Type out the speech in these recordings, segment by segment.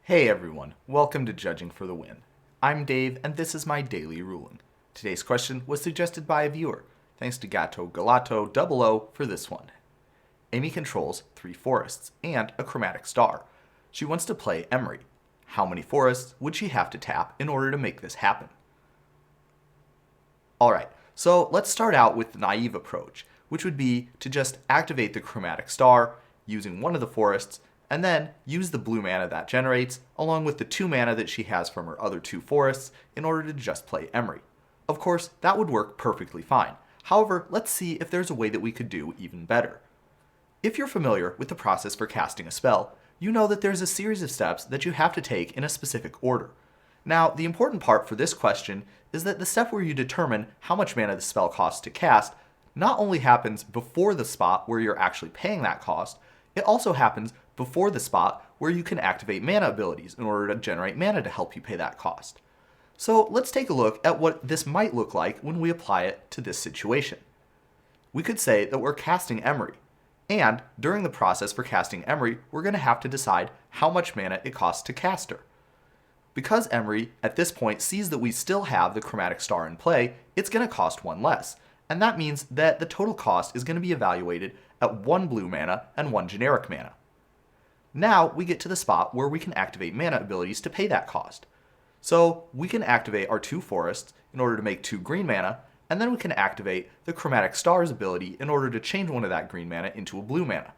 Hey everyone, welcome to Judging for the Win. I'm Dave and this is my daily ruling. Today's question was suggested by a viewer. Thanks to Gato Galato 00 for this one. Amy controls 3 forests and a chromatic star. She wants to play Emry. How many forests would she have to tap in order to make this happen? Alright, so let's start out with the naive approach, which would be to just activate the chromatic star using one of the forests and then use the blue mana that generates, along with the 2 mana that she has from her other 2 forests, in order to just play Emry. Of course, that would work perfectly fine. However, let's see if there's a way that we could do even better. If you're familiar with the process for casting a spell, you know that there's a series of steps that you have to take in a specific order. Now, the important part for this question is that the step where you determine how much mana the spell costs to cast not only happens before the spot where you're actually paying that cost, it also happens before the spot where you can activate mana abilities in order to generate mana to help you pay that cost. So let's take a look at what this might look like when we apply it to this situation. We could say that we're casting Emry, and during the process for casting Emry, we're going to have to decide how much mana it costs to cast her. Because Emry at this point sees that we still have the chromatic star in play, it's going to cost 1 less, and that means that the total cost is going to be evaluated at 1 blue mana and 1 generic mana. Now we get to the spot where we can activate mana abilities to pay that cost. So we can activate our 2 forests in order to make 2 green mana, and then we can activate the Chromatic Star's ability in order to change one of that green mana into a blue mana.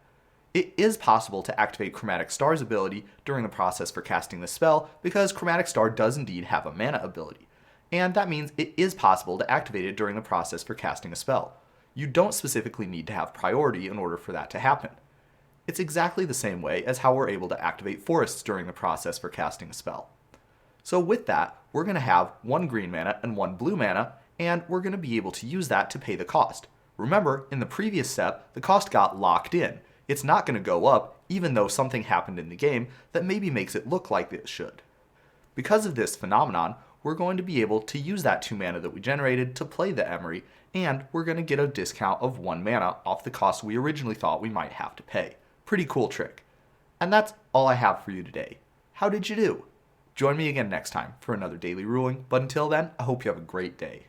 It is possible to activate Chromatic Star's ability during the process for casting the spell because Chromatic Star does indeed have a mana ability, and that means it is possible to activate it during the process for casting a spell. You don't specifically need to have priority in order for that to happen. It's exactly the same way as how we're able to activate forests during the process for casting a spell. So with that, we're going to have 1 green mana and 1 blue mana, and we're going to be able to use that to pay the cost. Remember, in the previous step, the cost got locked in. It's not going to go up, even though something happened in the game that maybe makes it look like it should. Because of this phenomenon, we're going to be able to use that 2 mana that we generated to play the Emry, and we're going to get a discount of 1 mana off the cost we originally thought we might have to pay. Pretty cool trick. And that's all I have for you today. How did you do? Join me again next time for another daily ruling, but until then, I hope you have a great day.